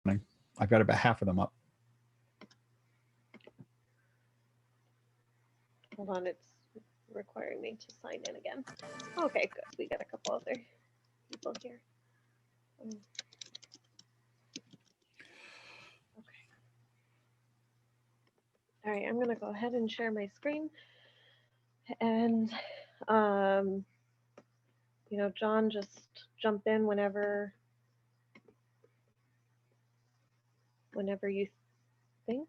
I've got about half of them up. Hold on, it's requiring me to sign in again. Okay, good. We got a couple other people here. Okay. All right, I'm going to go ahead and share my screen. And, John, just jump in whenever you think.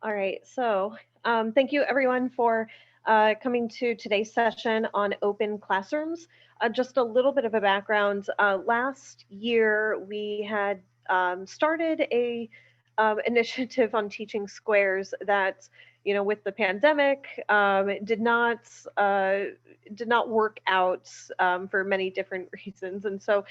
All right, so thank you everyone for coming to today's session on open classrooms. Just a little bit of a background. Last year, we had started a initiative on teaching squares that, with the pandemic, it did not work out for many different reasons, and so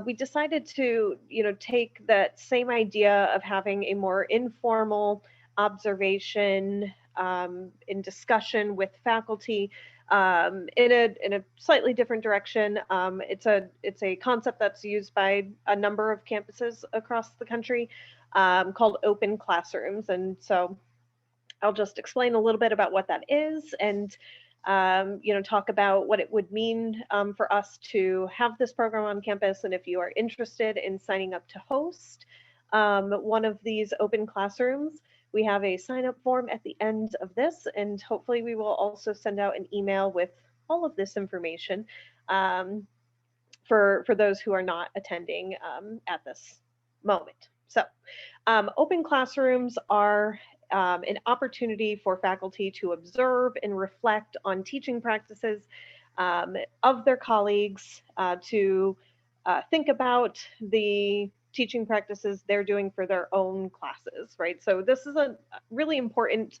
we decided to, take that same idea of having a more informal observation in discussion with faculty in a slightly different direction. It's a concept that's used by a number of campuses across the country called open classrooms, and so I'll just explain a little bit about what that is and talk about what it would mean for us to have this program on campus, and if you are interested in signing up to host one of these open classrooms, we have a sign-up form at the end of this, and hopefully we will also send out an email with all of this information for those who are not attending at this moment. So open classrooms are an opportunity for faculty to observe and reflect on teaching practices of their colleagues, to think about the teaching practices they're doing for their own classes, right? So this is a really important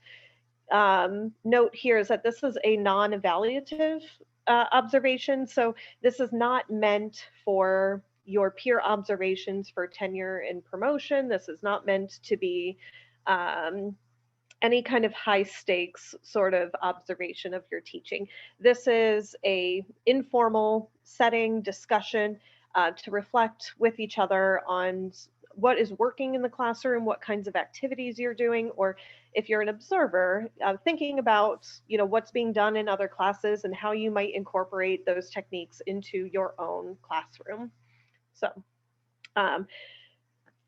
note here, is that this is a non-evaluative observation. So this is not meant for your peer observations for tenure and promotion. This is not meant to be any kind of high stakes sort of observation of your teaching. This is a informal setting discussion to reflect with each other on what is working in the classroom, what kinds of activities you're doing, or if you're an observer, thinking about what's being done in other classes and how you might incorporate those techniques into your own classroom. So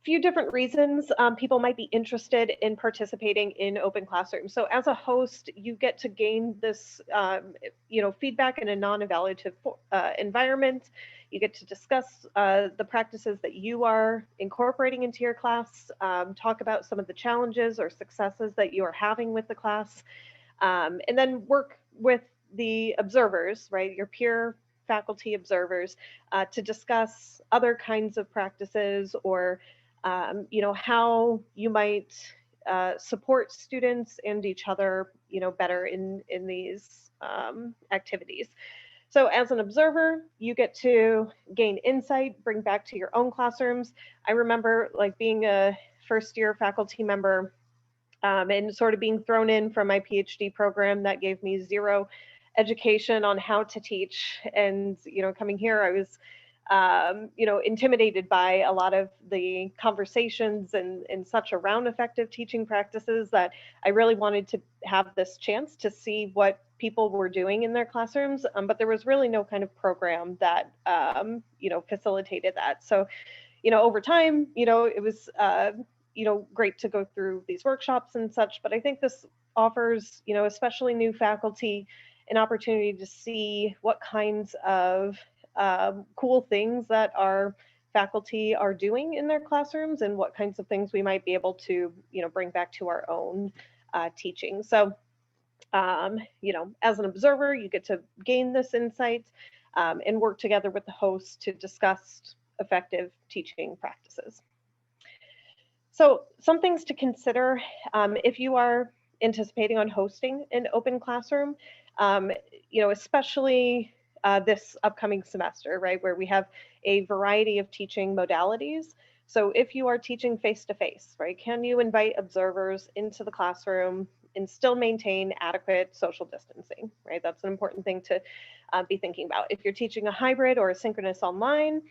few different reasons people might be interested in participating in open classrooms. So as a host, you get to gain this feedback in a non-evaluative environment. You get to discuss the practices that you are incorporating into your class, talk about some of the challenges or successes that you are having with the class, and then work with the observers, right, your peer faculty observers, to discuss other kinds of practices, or how you might support students and each other, better in these activities. So as an observer, you get to gain insight, bring back to your own classrooms. I remember being a first year faculty member and sort of being thrown in from my PhD program that gave me zero education on how to teach. And, coming here, I was intimidated by a lot of the conversations and such around effective teaching practices, that I really wanted to have this chance to see what people were doing in their classrooms. But there was really no kind of program that, facilitated that. So, over time, it was, great to go through these workshops and such, but I think this offers, especially new faculty, an opportunity to see what kinds of cool things that our faculty are doing in their classrooms, and what kinds of things we might be able to, bring back to our own teaching. So, as an observer, you get to gain this insight and work together with the host to discuss effective teaching practices. So some things to consider if you are anticipating on hosting an open classroom, especially this upcoming semester, right, where we have a variety of teaching modalities. So if you are teaching face-to-face, right, can you invite observers into the classroom and still maintain adequate social distancing, right? That's an important thing to be thinking about. If you're teaching a hybrid or a synchronous online,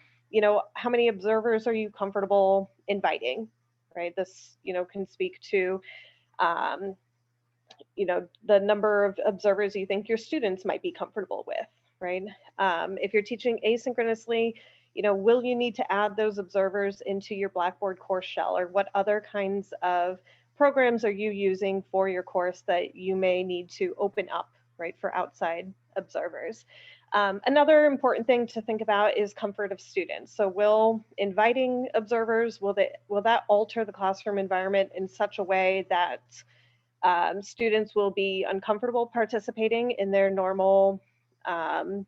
how many observers are you comfortable inviting, right? This, can speak to, um, the number of observers you think your students might be comfortable with, right? If you're teaching asynchronously, will you need to add those observers into your Blackboard course shell, or what other kinds of programs are you using for your course that you may need to open up, right, for outside observers? Another important thing to think about is comfort of students. So will inviting observers, will that alter the classroom environment in such a way that students will be uncomfortable participating in their normal, um,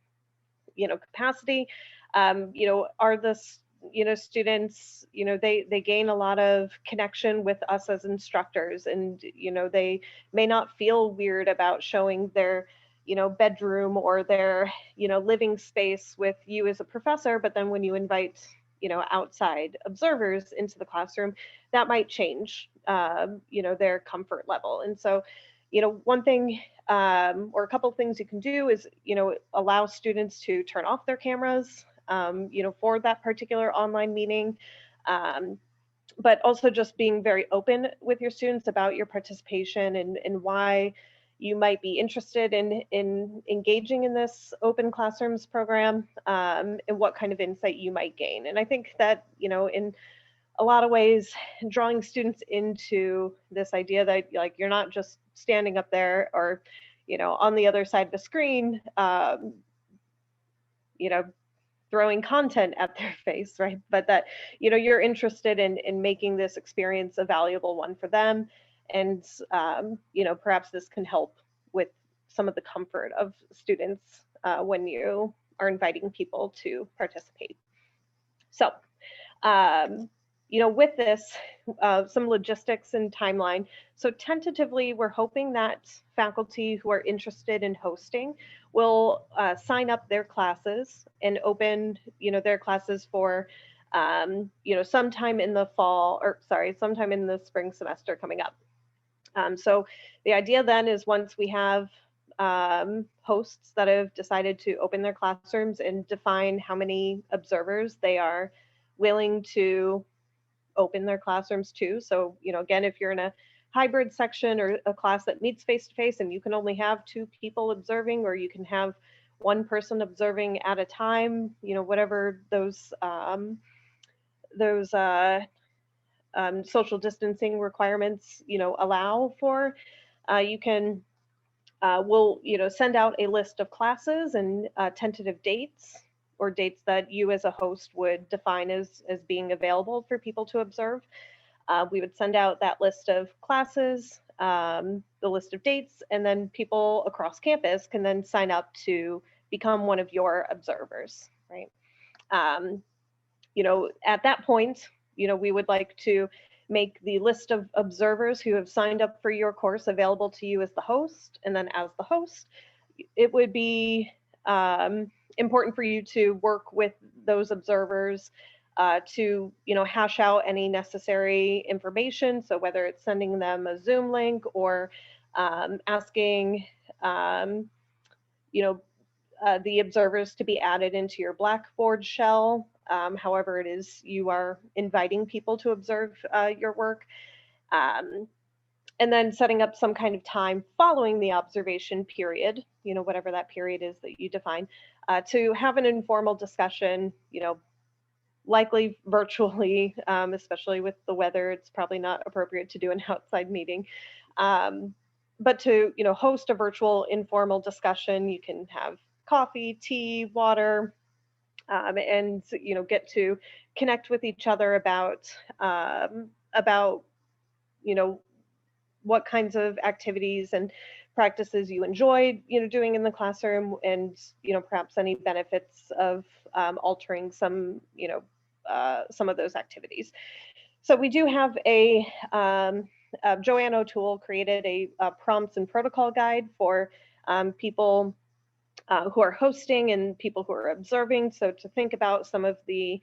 capacity? Are the students, they gain a lot of connection with us as instructors, and they may not feel weird about showing their bedroom or their living space with you as a professor, but then when you invite outside observers into the classroom, that might change their comfort level. And so one thing, or a couple of things you can do is, allow students to turn off their cameras, for that particular online meeting. But also just being very open with your students about your participation, and why you might be interested in engaging in this open classrooms program, and what kind of insight you might gain. And I think that, in a lot of ways, drawing students into this idea that, like, you're not just standing up there or on the other side of the screen, you know throwing content at their face, right? But that you're interested in making this experience a valuable one for them. And perhaps this can help with some of the comfort of students when you are inviting people to participate. So with this, some logistics and timeline. So tentatively, we're hoping that faculty who are interested in hosting will sign up their classes and open, their classes for, sometime in the fall, or sorry, sometime in the spring semester coming up. So the idea then is, once we have hosts that have decided to open their classrooms and define how many observers they are willing to open their classrooms to. So, again, if you're in a hybrid section or a class that meets face to face and you can only have 2 people observing, or you can have 1 person observing at a time, whatever those social distancing requirements, allow for, you can we'll send out a list of classes and tentative dates, or dates that you as a host would define as being available for people to observe. We would send out that list of classes, the list of dates, and then people across campus can then sign up to become one of your observers, right? At that point, we would like to make the list of observers who have signed up for your course available to you as the host. And then as the host, it would be important for you to work with those observers to, hash out any necessary information. So whether it's sending them a Zoom link, or asking, the observers to be added into your Blackboard shell, however it is you are inviting people to observe your work. And then setting up some kind of time following the observation period, whatever that period is that you define, to have an informal discussion, likely virtually, especially with the weather. It's probably not appropriate to do an outside meeting. But to, host a virtual informal discussion, you can have coffee, tea, water, and get to connect with each other about what kinds of activities and practices you enjoyed doing in the classroom, and perhaps any benefits of altering some of those activities. So we do have Joanne O'Toole created a prompts and protocol guide for people who are hosting and people who are observing. So to think about some of the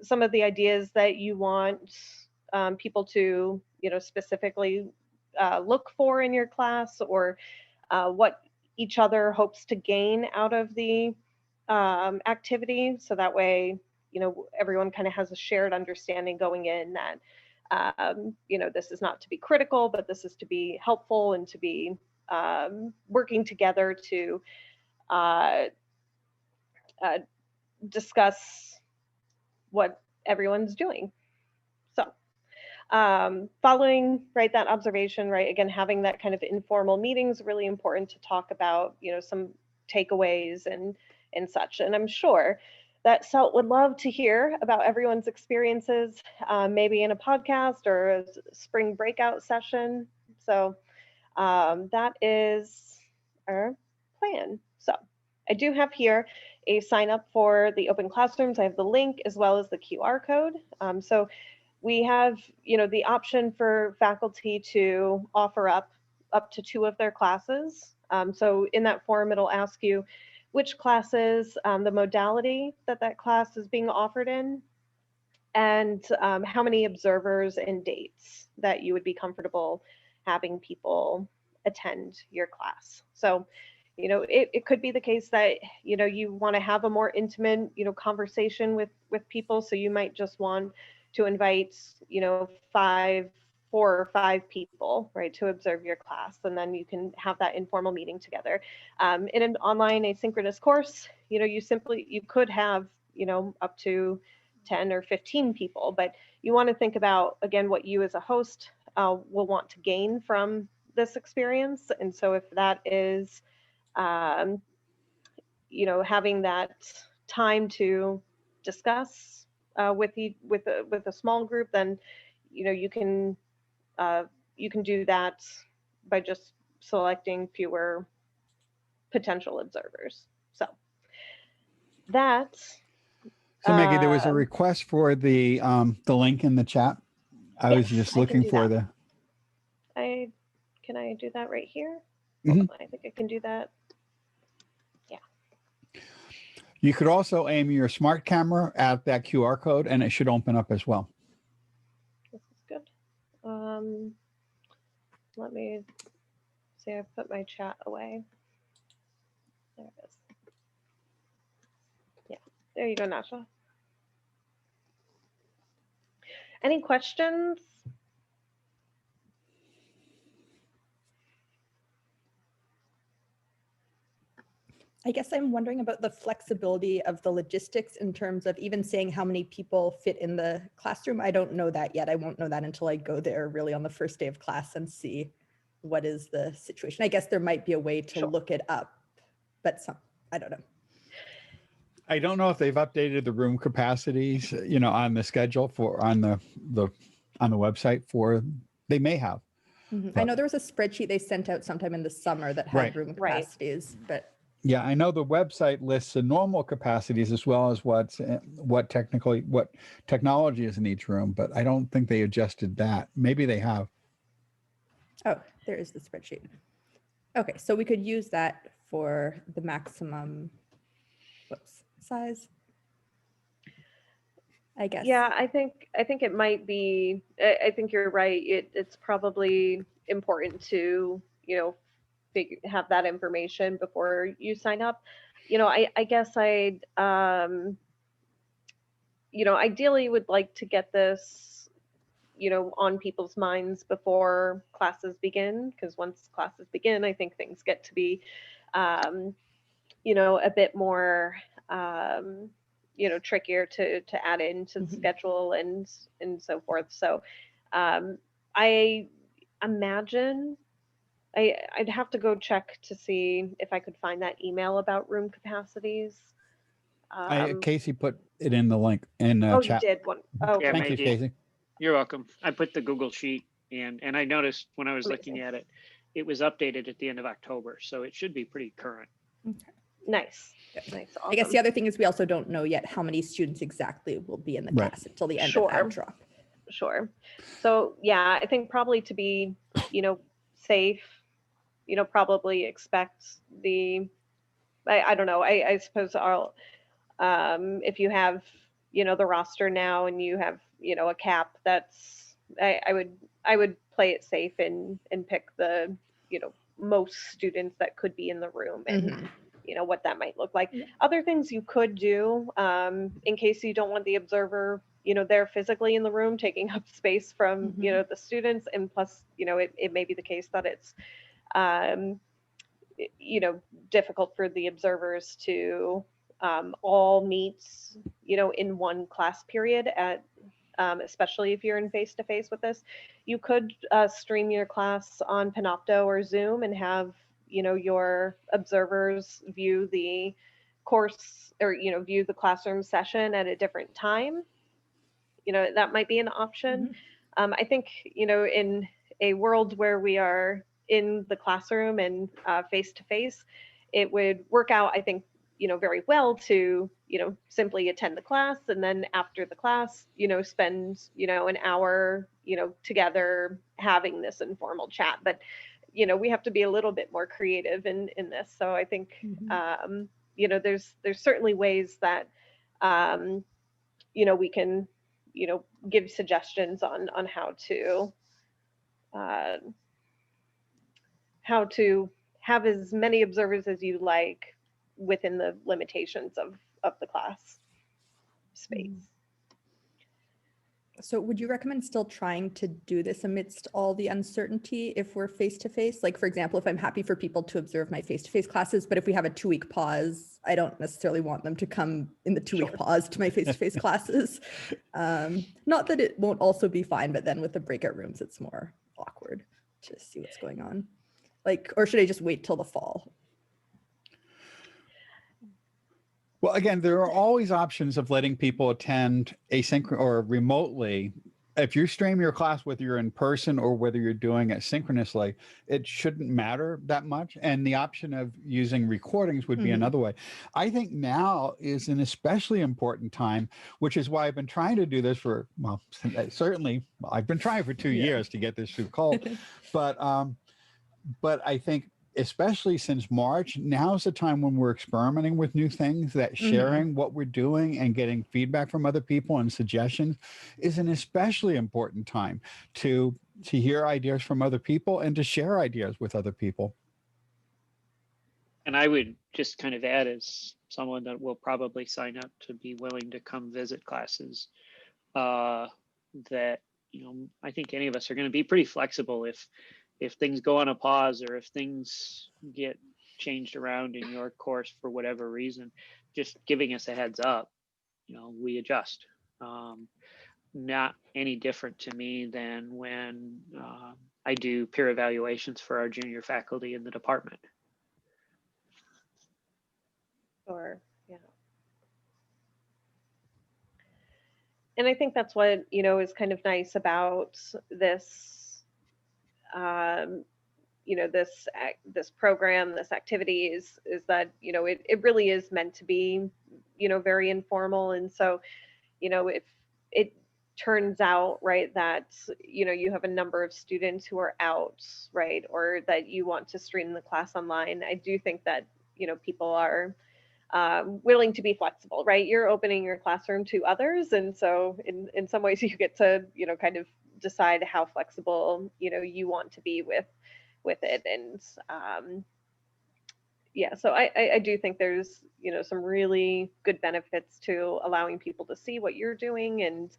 ideas that you want people to, specifically look for in your class, or what each other hopes to gain out of the activity. So that way, everyone kind of has a shared understanding going in that, this is not to be critical, but this is to be helpful and to be working together to uh, uh, discuss what everyone's doing. So following right that observation, right, again, having that kind of informal meetings really important to talk about, some takeaways and such. And I'm sure that SELT would love to hear about everyone's experiences, maybe in a podcast or a spring breakout session. So that is our plan. So I do have here a sign up for the open classrooms. I have the link as well as the QR code. So we have, the option for faculty to offer up to 2 of their classes. So in that form, it'll ask you which classes, the modality that class is being offered in, and how many observers and dates that you would be comfortable having people attend your class. So, it could be the case that, you want to have a more intimate, conversation with people. So you might just want to invite, 4 or 5 people, right, to observe your class. And then you can have that informal meeting together. In an online asynchronous course, you could have, up to 10 or 15 people, but you want to think about, again, what you as a host will want to gain from this experience. And so if that is, um, having that time to discuss with a small group, then, you can do that by just selecting fewer potential observers. So that, So Maggie, there was a um, request for the link in the chat. I was yes, just I can looking do for that. the. Can I do that right here? Hold Mhm. on, I think I can do that. Yeah. You could also aim your smart camera at that QR code, and it should open up as well. This is good. Let me see. I put my chat away. There it is. Yeah. There you go, Nasha. Any questions? I guess I'm wondering about the flexibility of the logistics in terms of even saying how many people fit in the classroom. I don't know that yet. I won't know that until I go there really on the first day of class and see what is the situation. I guess there might be a way to Sure. look it up, but I don't know. I don't know if they've updated the room capacities, on the schedule on the website for. They may have. I know there was a spreadsheet they sent out sometime in the summer that had Right. room Right. capacities, but Yeah, I know the website lists the normal capacities as well as what technology is in each room, but I don't think they adjusted that. Maybe they have. oh, there is the spreadsheet. Okay, so we could use that for the maximum size, I guess. Yeah, I think it might be. I think you're right. It's probably important to have that information before you sign up. I guess I'd ideally would like to get this on people's minds before classes begin, because once classes begin, I think things get to be a bit more trickier to add into the schedule and so forth. So I imagine I'd have to go check to see if I could find that email about room capacities. Casey put it in the link in Oh, chat. you did one. Oh, Yeah, Thank you, Maggie. Casey. You're welcome. I put the Google sheet and I noticed when I was looking at it, it was updated at the end of October, so it should be pretty current. Okay. Nice. Nice. Awesome. I guess the other thing is we also don't know yet how many students exactly will be in the Right. class until the end Sure. of ad drop. Sure. So yeah, I think probably to be, safe, probably expect I don't know. I suppose I'll, if you have, the roster now and you have, a cap, that's, I would play it safe and pick the, most students that could be in the room and what that might look like. Yeah. Other things you could do, in case you don't want the observer, there physically in the room taking up space from, Mhm. the students. And plus, it may be the case that it's, um, difficult for the observers to all meet, in one class period at, especially if you're in face-to-face with this. You could stream your class on Panopto or Zoom and have, your observers view the course or, view the classroom session at a different time. That might be an option. I think, in a world where we are in the classroom and face-to-face, it would work out, I think, very well to, simply attend the class and then after the class, spend, an hour, together having this informal chat. But, we have to be a little bit more creative in this. So I think, Mhm. there's certainly ways that, we can, give suggestions on uh, how to have as many observers as you like within the limitations of the class space. Mm. So would you recommend still trying to do this amidst all the uncertainty if we're face to face? Like, for example, if I'm happy for people to observe my face to face classes, but if we have a 2-week pause, I don't necessarily want them to come in the 2-week pause to my face to face classes. Not that it won't also be fine, but then with the breakout rooms, it's more awkward to see what's going on. Like, or should I just wait till the fall? Well, again, there are always options of letting people attend asynchronous or remotely. If you stream your class, whether you're in person or whether you're doing it synchronously, it shouldn't matter that much. And the option of using recordings would be Mhm. another way. I think now is an especially important time, which is why I've been trying to do this for, well, certainly I've been trying for 2 Yeah. years to get this through cold. But I think especially since March, now's the time when we're experimenting with new things, that sharing what we're doing and getting feedback from other people and suggestions is an especially important time to hear ideas from other people and to share ideas with other people. And I would just kind of add, as someone that will probably sign up to be willing to come visit classes, that, I think any of us are going to be pretty flexible if things go on a pause or if things get changed around in your course for whatever reason. Just giving us a heads up, we adjust. Not any different to me than when I do peer evaluations for our junior faculty in the department. Or, yeah. And I think that's what, is kind of nice about this, this program, this activity is that, it really is meant to be, very informal. And so, if it turns out, right, that, you have a number of students who are out, right, or that you want to stream the class online, I do think that, people are willing to be flexible, right? You're opening your classroom to others. And so in some ways you get to, kind of decide how flexible, you want to be with it. And yeah, so I do think there's, some really good benefits to allowing people to see what you're doing and,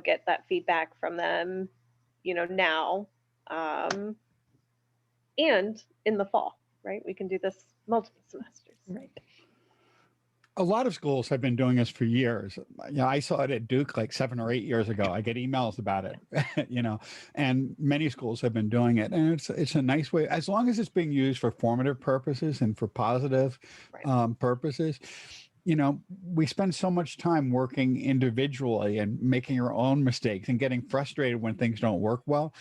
get that feedback from them, now, and in the fall, right? We can do this multiple semesters. Right. A lot of schools have been doing this for years. I saw it at Duke like 7 or 8 years ago. I get emails about it, and many schools have been doing it. And it's a nice way, as long as it's being used for formative purposes and for positive purposes. We spend so much time working individually and making our own mistakes and getting frustrated when things don't work well,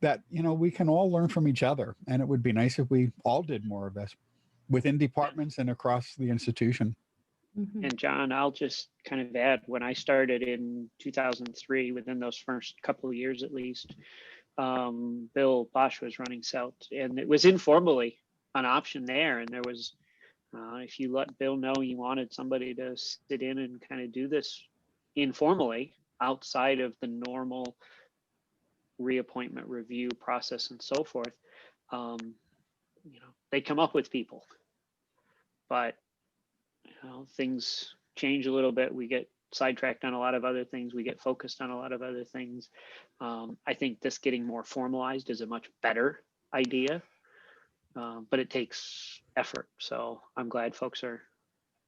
that, we can all learn from each other. And it would be nice if we all did more of this within departments and across the institution. And John, I'll just kind of add, when I started in 2003, within those first couple of years at least, Bill Bosch was running CELT, and it was informally an option there. And there was, if you let Bill know you wanted somebody to sit in and kind of do this informally outside of the normal reappointment review process and so forth, they come up with people. but things change a little bit. We get sidetracked on a lot of other things. We get focused on a lot of other things. I think this getting more formalized is a much better idea, but it takes effort. So I'm glad folks are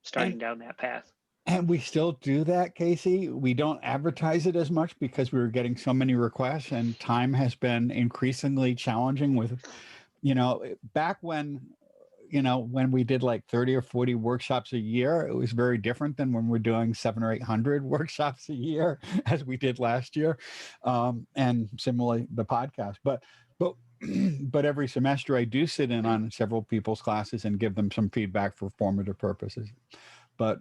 starting down that path. And we still do that, Casey. We don't advertise it as much because we were getting so many requests, and time has been increasingly challenging with, back when, when we did like 30 or 40 workshops a year, it was very different than when we're doing 700 or 800 workshops a year, as we did last year. And similarly, the podcast. But every semester I do sit in on several people's classes and give them some feedback for formative purposes. But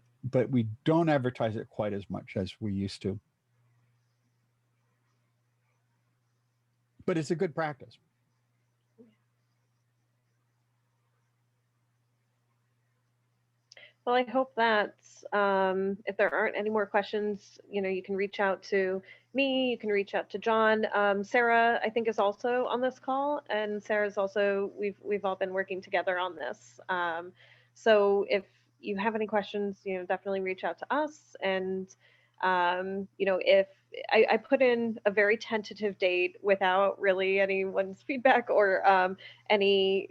we don't advertise it quite as much as we used to. But it's a good practice. Well, I hope that if there aren't any more questions, you can reach out to me, you can reach out to John. Sarah, I think, is also on this call, and Sarah's also, we've all been working together on this. So if you have any questions, definitely reach out to us. And, if I put in a very tentative date without really anyone's feedback or any,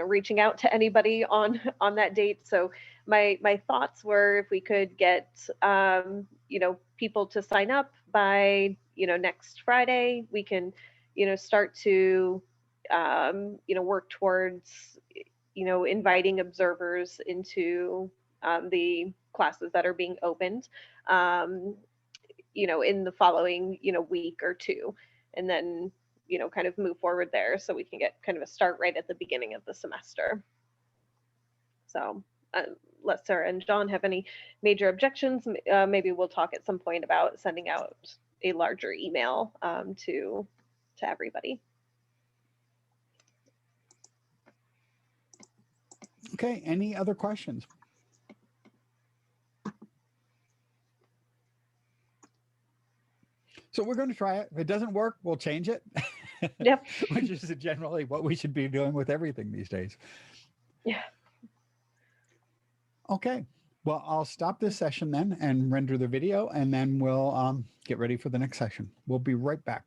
reaching out to anybody on that date. So my thoughts were, if we could get people to sign up by next Friday, we can start to work towards inviting observers into the classes that are being opened in the following week or two, and then kind of move forward there, so we can get kind of a start right at the beginning of the semester. So unless Sarah and John have any major objections, maybe we'll talk at some point about sending out a larger email to everybody. Okay, any other questions? So we're going to try it. If it doesn't work, we'll change it. Yep. Which is generally what we should be doing with everything these days. Yeah. Okay. Well, I'll stop this session then and render the video, and then we'll get ready for the next session. We'll be right back.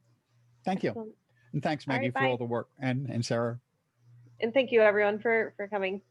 Thank you. Excellent. And thanks, All Maggie, right, for bye. all the work, and Sarah. And thank you everyone for coming.